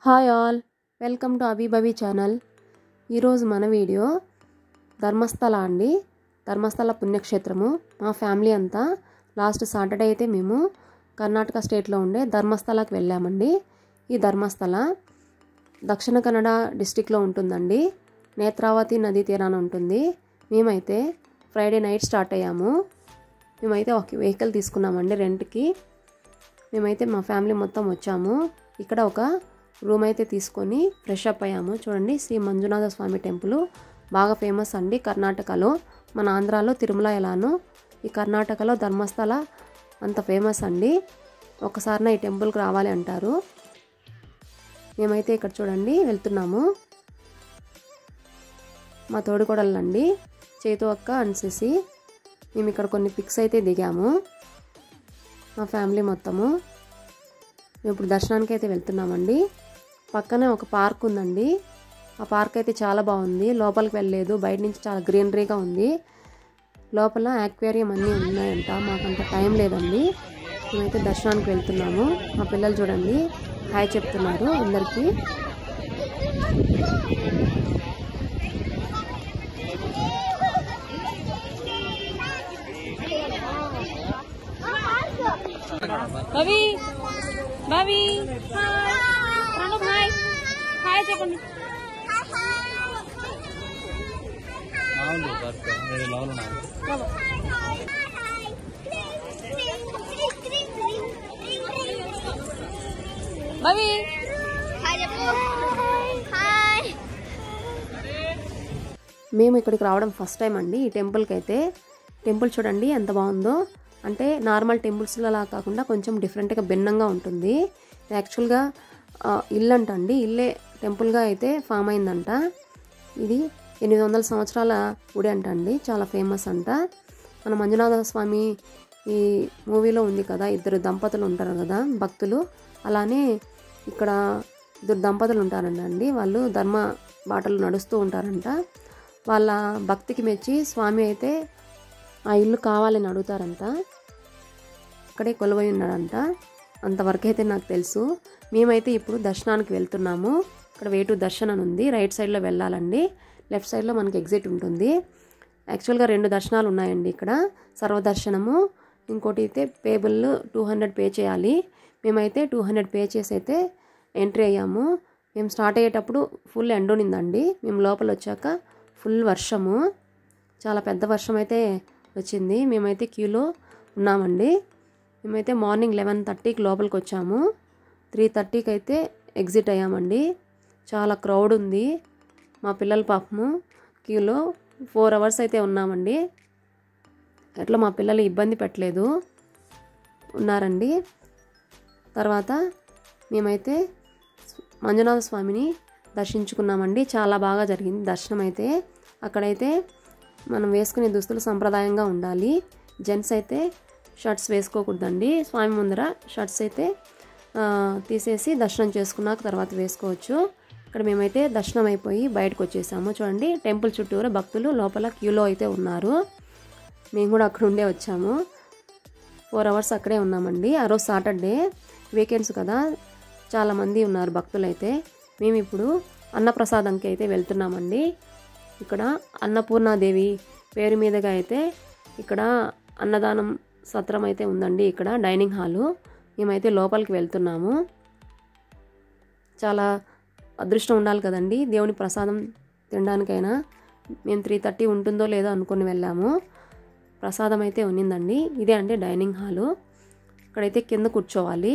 Hi all, welcome to అభిభవి channel. ఈరోజు మన video Dharmasthala అండి. ధర్మస్థల పుణ్యక్షేత్రము. మా ఫ్యామిలీ అంతా లాస్ట్ సాటర్డే అయితే మేము కర్ణాటక స్టేట్లో ఉండే ధర్మస్థలకి వెళ్ళామండి. ఈ ధర్మస్థల దక్షిణ కన్నడ డిస్టిక్లో ఉంటుందండి. నేత్రావతి నదీ తీరాన ఉంటుంది. మేమైతే ఫ్రైడే నైట్ స్టార్ట్ అయ్యాము. మేమైతే ఒక వెహికల్ తీసుకున్నామండి రెంట్కి. మేమైతే మా ఫ్యామిలీ మొత్తం వచ్చాము. ఇక్కడ ఒక రూమ్ అయితే తీసుకొని ఫ్రెష్ అప్ అయ్యాము. చూడండి, శ్రీ మంజునాథ స్వామి టెంపుల్ బాగా ఫేమస్ అండి కర్ణాటకలో. మన ఆంధ్రాలో తిరుమల ఎలానో ఈ కర్ణాటకలో ధర్మస్థల అంత ఫేమస్ అండి. ఒకసారి ఈ టెంపుల్కి రావాలి అంటారు. మేమైతే ఇక్కడ చూడండి వెళ్తున్నాము. మా తోడుకోడళ్ళండి, చేతు అక్క అనిసేసి మేము ఇక్కడ కొన్ని పిక్స్ అయితే దిగాము మా ఫ్యామిలీ మొత్తము. మేము ఇప్పుడు దర్శనానికి అయితే వెళ్తున్నామండి. పక్కనే ఒక పార్క్ ఉందండి. ఆ పార్క్ అయితే చాలా బాగుంది. లోపలికి వెళ్ళలేదు, బయట నుంచి చాలా గ్రీనరీగా ఉంది. లోపల యాక్వేరియం అన్నీ ఉన్నాయంట. మాకంత టైం లేదండి. మేమైతే దర్శనానికి వెళ్తున్నాము. మా పిల్లలు చూడండి హాయ్ చెప్తున్నారు అందరికీ. భవి భవి హాయ్ హాయ్ చెప్పండి. భవి మేము ఇక్కడికి రావడం ఫస్ట్ టైం అండి. ఈ టెంపుల్కి అయితే టెంపుల్ చూడండి ఎంత బాగుందో. అంటే నార్మల్ టెంపుల్స్లా కాకుండా కొంచెం డిఫరెంట్గా భిన్నంగా ఉంటుంది. యాక్చువల్గా ఇల్లు అంట అండి. ఇల్లే టెంపుల్గా అయితే ఫామ్ అయిందంట. ఇది 800 సంవత్సరాల గుడి అంట అండి. చాలా ఫేమస్ అంట. మన మంజునాథ స్వామి ఈ మూవీలో ఉంది కదా, ఇద్దరు దంపతులు ఉంటారు కదా భక్తులు. అలానే ఇక్కడ ఇద్దరు దంపతులు ఉంటారండి. వాళ్ళు ధర్మ బాటలు నడుస్తూ ఉంటారంట. వాళ్ళ భక్తికి మెచ్చి స్వామి అయితే ఆ ఇల్లు కావాలని అడుగుతారంట. ఇక్కడే కొలువై ఉన్నాడంట. అంతవరకు అయితే నాకు తెలుసు. మేమైతే ఇప్పుడు దర్శనానికి వెళ్తున్నాము. ఇక్కడ వేటు దర్శనం ఉంది. రైట్ సైడ్లో వెళ్ళాలండి. లెఫ్ట్ సైడ్లో మనకి ఎగ్జిట్ ఉంటుంది. యాక్చువల్గా 2 దర్శనాలు ఉన్నాయండి ఇక్కడ. సర్వదర్శనము, ఇంకోటి అయితే పేబుల్ 200 పే చేయాలి. మేమైతే 200 పే చేసి అయితే ఎంట్రీ అయ్యాము. మేము స్టార్ట్ అయ్యేటప్పుడు ఫుల్ ఎండ ఉన్నిందండి. మేము లోపల వచ్చాక ఫుల్ వర్షము, చాలా పెద్ద వర్షం అయితే వచ్చింది. మేమైతే క్యూలో ఉన్నామండి. మేమైతే మార్నింగ్ 11:30కి లోపలికి వచ్చాము. 3:30కి అయితే ఎగ్జిట్ అయ్యామండి. చాలా క్రౌడ్ ఉంది. మా పిల్లల పాపము క్యూలో 4 అవర్స్ అయితే ఉన్నామండి. అట్లా మా పిల్లలు ఇబ్బంది పెట్టలేదు, ఉన్నారండి. తర్వాత మేమైతే మంజునాథ స్వామిని దర్శించుకున్నామండి. చాలా బాగా జరిగింది దర్శనం అయితే. అక్కడైతే మనం వేసుకునే దుస్తులు సంప్రదాయంగా ఉండాలి. జెంట్స్ అయితే షర్ట్స్ వేసుకోకూడదండి. స్వామి ముందర షర్ట్స్ అయితే తీసేసి దర్శనం చేసుకున్నాక తర్వాత వేసుకోవచ్చు. ఇక్కడ మేమైతే దర్శనం అయిపోయి బయటకు వచ్చేసాము. చూడండి, టెంపుల్ చుట్టూరా భక్తులు లోపల క్యూలో అయితే ఉన్నారు. మేము కూడా అక్కడ ఉండే వచ్చాము. 4 అవర్స్ అక్కడే ఉన్నామండి. ఆ రోజు సాటర్డే, వీకెండ్స్ కదా, చాలామంది ఉన్నారు భక్తులు అయితే. మేము ఇప్పుడు అన్నప్రసాదంకి అయితే వెళ్తున్నామండి. ఇక్కడ అన్నపూర్ణాదేవి పేరు మీదుగా అయితే ఇక్కడ అన్నదానం సత్రం అయితే ఉందండి. ఇక్కడ డైనింగ్ హాలు. మేమైతే లోపలికి వెళ్తున్నాము. చాలా అదృష్టం ఉండాలి కదండి దేవుని ప్రసాదం తినడానికైనా. మేము 3:30 ఉంటుందో లేదో అనుకుని వెళ్ళాము. ప్రసాదం అయితే ఉన్నిందండి. ఇదే అంటే డైనింగ్ హాలు. ఇక్కడైతే కింద కూర్చోవాలి.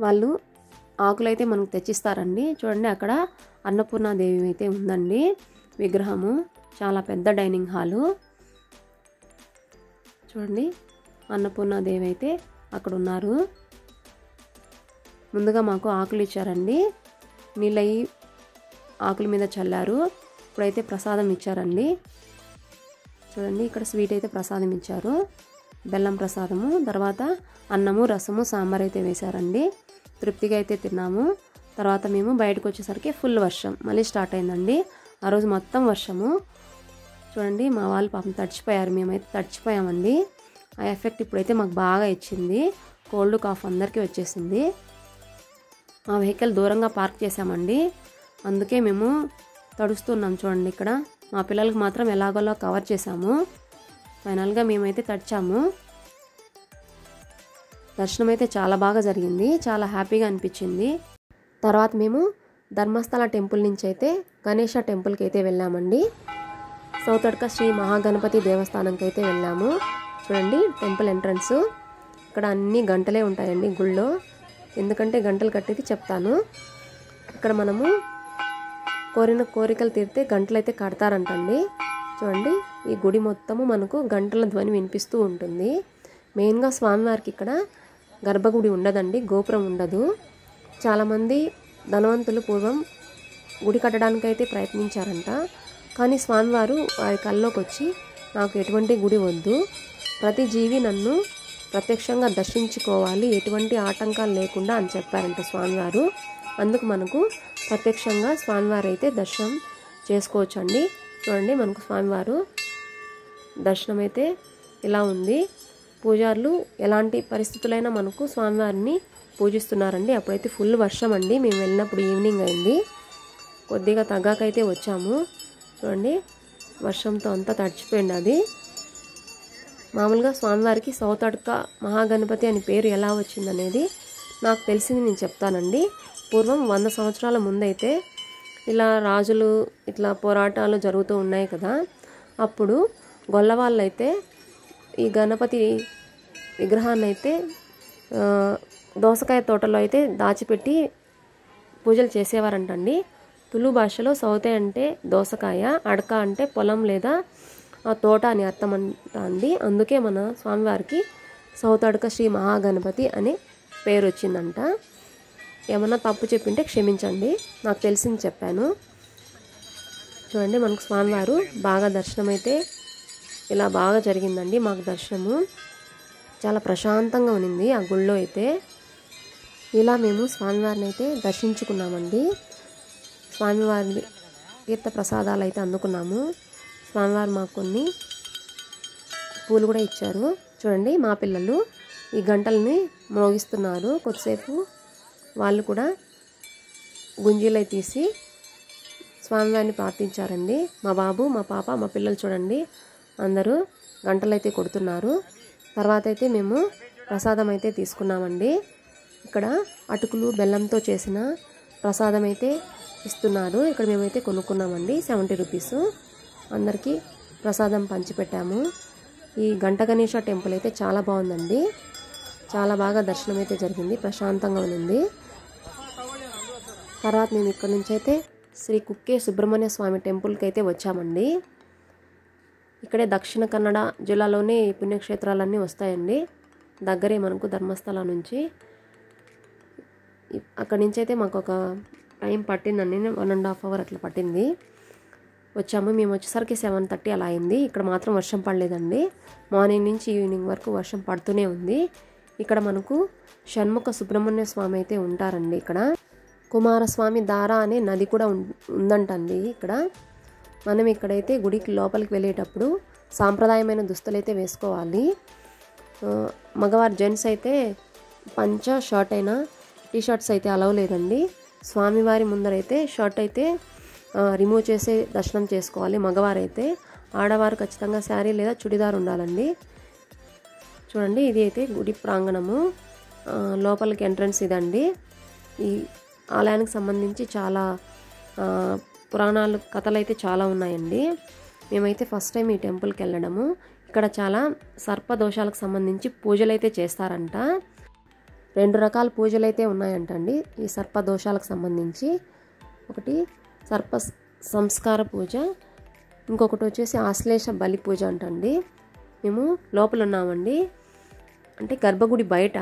వాళ్ళు ఆకులైతే మనకు తెచ్చిస్తారండి. చూడండి, అక్కడ అన్నపూర్ణాదేవి అయితే ఉందండి విగ్రహము. చాలా పెద్ద డైనింగ్ హాలు. చూడండి, అన్నపూర్ణాదేవి అయితే అక్కడ ఉన్నారు. ముందుగా మాకు ఆకులు ఇచ్చారండి. నీళ్ళయి ఆకుల మీద చల్లారు. ఇప్పుడైతే ప్రసాదం ఇచ్చారండి. చూడండి, ఇక్కడ స్వీట్ అయితే ప్రసాదం ఇచ్చారు, బెల్లం ప్రసాదము. తర్వాత అన్నము, రసము, సాంబార్ అయితే వేశారండి. తృప్తిగా అయితే తిన్నాము. తర్వాత మేము బయటకు వచ్చేసరికి ఫుల్ వర్షం మళ్ళీ స్టార్ట్ అయిందండి. ఆ రోజు మొత్తం వర్షము. చూడండి, మా వాళ్ళు పాపం తడిచిపోయారు. మేమైతే తడిచిపోయామండి. ఆ ఎఫెక్ట్ ఇప్పుడైతే మాకు బాగా ఇచ్చింది. కోల్డ్ కాఫ్ అందరికీ వచ్చేసింది. ఆ వెహికల్ దూరంగా పార్క్ చేసామండి, అందుకే మేము తడుస్తున్నాం. చూడండి ఇక్కడ మా పిల్లలకి మాత్రం ఎలాగోలా కవర్ చేసాము. ఫైనల్గా మేమైతే తడిచాము. దర్శనం అయితే చాలా బాగా జరిగింది, చాలా హ్యాపీగా అనిపించింది. తర్వాత మేము ధర్మస్థల టెంపుల్ నుంచి అయితే గణేష టెంపుల్కి అయితే వెళ్ళామండి. సౌతడ్క శ్రీ మహాగణపతి దేవస్థానంకి అయితే వెళ్ళాము. చూడండి టెంపుల్ ఎంట్రన్స్. ఇక్కడ అన్ని గంటలే ఉంటాయండి గుళ్ళో, ఎందుకంటే గంటలు కట్టేది చెప్తాను. ఇక్కడ మనము కోరిన కోరికలు తీరితే గంటలు అయితే కడతారంటండి. చూడండి ఈ గుడి మొత్తము మనకు గంటల ధ్వని వినిపిస్తూ ఉంటుంది. మెయిన్గా స్వామివారికి ఇక్కడ గర్భగుడి ఉండదండి, గోపురం ఉండదు. చాలామంది ధనవంతులు పూర్వం గుడి కట్టడానికైతే ప్రయత్నించారంట, కానీ స్వామివారు వారి కల్లోకి వచ్చి నాకు ఎటువంటి గుడి వద్దు, ప్రతి జీవి నన్ను ప్రత్యక్షంగా దర్శించుకోవాలి, ఎటువంటి ఆటంకాలు లేకుండా అని చెప్పారంట స్వామివారు. అందుకు మనకు ప్రత్యక్షంగా స్వామివారు అయితే దర్శనం చేసుకోవచ్చండి. చూడండి మనకు స్వామివారు దర్శనం అయితే ఇలా ఉంది. పూజారులు ఎలాంటి పరిస్థితులైనా మనకు స్వామివారిని పూజిస్తున్నారండి. అప్పుడైతే ఫుల్ వర్షం అండి, మేము వెళ్ళినప్పుడు ఈవినింగ్ అయింది, కొద్దిగా తగ్గాకైతే వచ్చాము. చూడండి వర్షంతో అంతా తడిచిపోయింది అది. మామూలుగా స్వామివారికి సౌతడ్క మహాగణపతి అని పేరు ఎలా వచ్చిందనేది నాకు తెలిసింది నేను చెప్తానండి. పూర్వం 100 సంవత్సరాల ముందైతే ఇలా రాజులు ఇట్లా పోరాటాలు జరుగుతూ ఉన్నాయి కదా, అప్పుడు గొల్లవాళ్ళు అయితే ఈ గణపతి విగ్రహాన్ని అయితే దోసకాయ తోటలో అయితే దాచిపెట్టి పూజలు చేసేవారంటండి. తులు భాషలో సౌతే అంటే దోసకాయ, అడక అంటే పొలం లేదా తోట అని అర్థం అండి. అందుకే మన స్వామివారికి సౌతడ్క శ్రీ మహాగణపతి అనే పేరు వచ్చిందంట. ఏమన్నా తప్పు చెప్పింటే క్షమించండి, నాకు తెలిసింది చెప్పాను. చూడండి మనకు స్వామివారు బాగా దర్శనం అయితే ఇలా బాగా జరిగిందండి. మాకు దర్శనము చాలా ప్రశాంతంగా ఉన్నింది ఆ గుళ్ళో అయితే. ఇలా మేము స్వామివారిని అయితే దర్శించుకున్నామండి. స్వామివారి తీర్థ ప్రసాదాలు అయితే అందుకున్నాము. స్వామివారు మాకు కొన్ని పూలు కూడా ఇచ్చారు. చూడండి మా పిల్లలు ఈ గంటల్ని మ్రోగిస్తున్నారు. కొద్దిసేపు వాళ్ళు కూడా గుంజీలై తీసి స్వామివారిని ప్రార్థించారండి. మా బాబు, మా పాప, మా పిల్లలు చూడండి అందరూ గంటలు అయితే కొడుతున్నారు. తర్వాత అయితే మేము ప్రసాదం అయితే తీసుకున్నామండి. ఇక్కడ అటుకులు బెల్లంతో చేసిన ప్రసాదం అయితే ఇస్తున్నారు. ఇక్కడ మేమైతే కొనుక్కున్నామండి, 70 రూపీస్. అందరికీ ప్రసాదం పంచిపెట్టాము. ఈ గంట గణేష టెంపుల్ అయితే చాలా బాగుందండి, చాలా బాగా దర్శనం అయితే జరిగింది, ప్రశాంతంగా ఉంది. తర్వాత మేము ఇక్కడ నుంచి అయితే శ్రీ కుక్కే సుబ్రహ్మణ్య స్వామి టెంపుల్కి అయితే వచ్చామండి. ఇక్కడే దక్షిణ కన్నడ జిల్లాలోనే ఈ పుణ్యక్షేత్రాలన్నీ వస్తాయండి, దగ్గరే మనకు ధర్మస్థల నుంచి. అక్కడి నుంచి అయితే మాకు ఒక టైం పట్టిందండి, 1.5 అవర్ అట్లా పట్టింది. వచ్చాము. మేము వచ్చేసరికి 7:30 అలా అయింది. ఇక్కడ మాత్రం వర్షం పడలేదండి, మార్నింగ్ నుంచి ఈవినింగ్ వరకు వర్షం పడుతూనే ఉంది. ఇక్కడ మనకు షణ్ముఖ సుబ్రహ్మణ్య స్వామి అయితే ఉంటారండి. ఇక్కడ కుమారస్వామి దార అనే నది కూడా ఉందంటండి. ఇక్కడ మనం ఇక్కడైతే గుడికి లోపలికి వెళ్ళేటప్పుడు సాంప్రదాయమైన దుస్తులైతే వేసుకోవాలి. మగవారు జెంట్స్ అయితే పంచ షర్ట్ అయినా టీ షర్ట్స్ అయితే అలవ్ లేదండి. స్వామివారి ముందరైతే షర్ట్ అయితే రిమూవ్ చేసే దర్శనం చేసుకోవాలి మగవారైతే. ఆడవారు ఖచ్చితంగా శారీ లేదా చుడిదార్ ఉండాలండి. చూడండి ఇది అయితే గుడి ప్రాంగణము, లోపలికి ఎంట్రన్స్ ఇదండి. ఈ ఆలయానికి సంబంధించి చాలా పురాణాలు కథలు అయితే చాలా ఉన్నాయండి. మేమైతే ఫస్ట్ టైం ఈ టెంపుల్కి వెళ్ళడము. ఇక్కడ చాలా సర్పదోషాలకు సంబంధించి పూజలు అయితే చేస్తారంట. 2 రకాల పూజలు అయితే ఉన్నాయంటండి ఈ సర్పదోషాలకు సంబంధించి. ఒకటి సర్ప సంస్కార పూజ, ఇంకొకటి వచ్చేసి ఆశ్లేష బలి పూజ అంటండి. మేము లోపల ఉన్నామండి, అంటే గర్భగుడి బయట.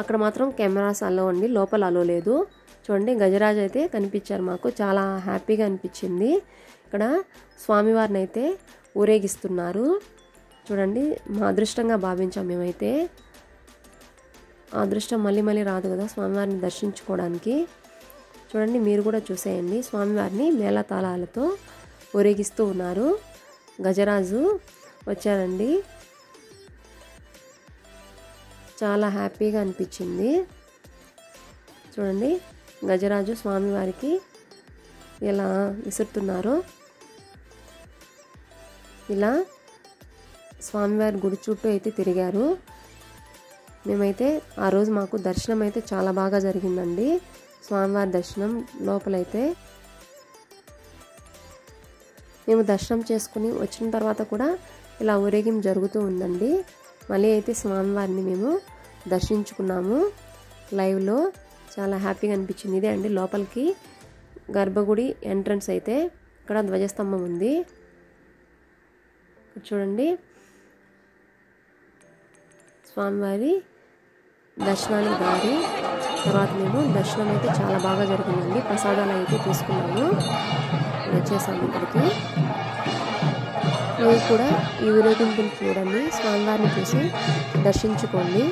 అక్కడ మాత్రం కెమెరాస్ అలో అండి, లోపల అలో లేదు. చూడండి గజరాజు అయితే కనిపించారు మాకు, చాలా హ్యాపీగా అనిపించింది. ఇక్కడ స్వామివారిని అయితే ఊరేగిస్తున్నారు. చూడండి మా అదృష్టంగా భావించాం మేమైతే. ఆ అదృష్టం మళ్ళీ మళ్ళీ రాదు కదా స్వామివారిని దర్శించుకోవడానికి. చూడండి మీరు కూడా చూసేయండి, స్వామివారిని మేళతాళాలతో ఊరేగిస్తూ ఉన్నారు. గజరాజు వచ్చారండి, చాలా హ్యాపీగా అనిపించింది. చూడండి గజరాజు స్వామివారికి ఎలా విసురుతున్నారో ఇలా స్వామివారి గుడి చుట్టూ అయితే తిరిగారు. మేమైతే ఆ రోజు మాకు దర్శనం అయితే చాలా బాగా జరిగిందండి. స్వామివారి దర్శనం లోపలైతే మేము దర్శనం చేసుకుని వచ్చిన తర్వాత కూడా ఇలా ఊరేగింపు జరుగుతూ ఉందండి. మళ్ళీ అయితే స్వామివారిని మేము దర్శించుకున్నాము లైవ్లో. చాలా హ్యాపీగా అనిపించింది. ఇదే అండి లోపలికి గర్భగుడి ఎంట్రన్స్ అయితే. ఇక్కడ ధ్వజస్తంభం ఉంది చూడండి. స్వామివారి దర్శనానికి దారి. తర్వాత మేము దర్శనం అయితే చాలా బాగా జరిగిందండి. ప్రసాదాలు అయితే తీసుకున్నాము, వచ్చేసాము ఇక్కడికి. మీరు కూడా ఈ ఊరేగింపుని చూడండి, స్వామివారిని చూసి దర్శించుకోండి.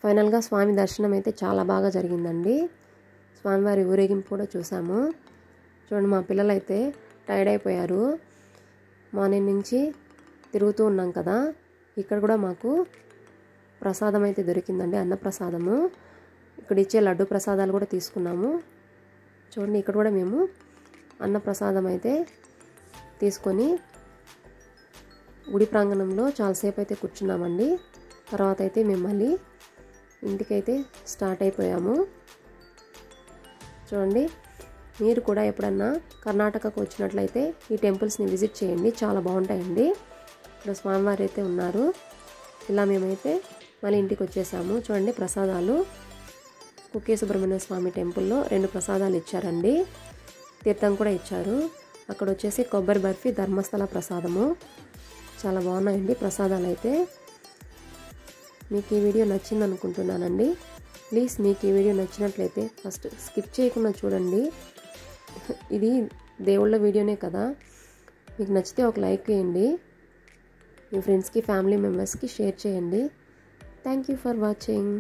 ఫైనల్గా స్వామి దర్శనం అయితే చాలా బాగా జరిగిందండి. స్వామివారి ఊరేగింపు కూడా చూసాము. చూడండి, మా పిల్లలు అయితే టైర్డ్ అయిపోయారు. మార్నింగ్ నుంచి తిరుగుతూ ఉన్నాం కదా. ఇక్కడ కూడా మాకు ప్రసాదం అయితే దొరికిందండి, అన్నప్రసాదము. ఇక్కడ ఇచ్చే లడ్డు ప్రసాదాలు కూడా తీసుకున్నాము. చూడండి, ఇక్కడ కూడా మేము అన్నప్రసాదం అయితే తీసుకొని గుడి ప్రాంగణంలో చాలాసేపు అయితే కూర్చున్నామండి. తర్వాత అయితే మేము మళ్ళీ ఇంటికైతే స్టార్ట్ అయిపోయాము. చూడండి, మీరు కూడా ఎప్పుడన్నా కర్ణాటకకు వచ్చినట్లయితే ఈ టెంపుల్స్ని విజిట్ చేయండి, చాలా బాగుంటాయండి. ఇక్కడ స్వామివారు అయితే ఉన్నారు. ఇలా మేమైతే మళ్ళీ ఇంటికి వచ్చేసాము. చూడండి, ప్రసాదాలు కుక్కే సుబ్రహ్మణ్య స్వామి టెంపుల్లో 2 ప్రసాదాలు ఇచ్చారండి, తీర్థం కూడా ఇచ్చారు. అక్కడ వచ్చేసి కొబ్బరి బర్ఫీ, ధర్మస్థల ప్రసాదము. చాలా బాగున్నాయండి ప్రసాదాలు అయితే. మీకు ఈ వీడియో నచ్చింది అనుకుంటున్నానండి. ప్లీజ్ మీకు ఈ వీడియో నచ్చినట్లయితే ఫస్ట్ స్కిప్ చేయకుండా చూడండి. ఇది దేవుళ్ళ వీడియోనే కదా, మీకు నచ్చితే ఒక లైక్ చేయండి. మీ ఫ్రెండ్స్కి, ఫ్యామిలీ మెంబర్స్కి షేర్ చేయండి. Thank you for watching.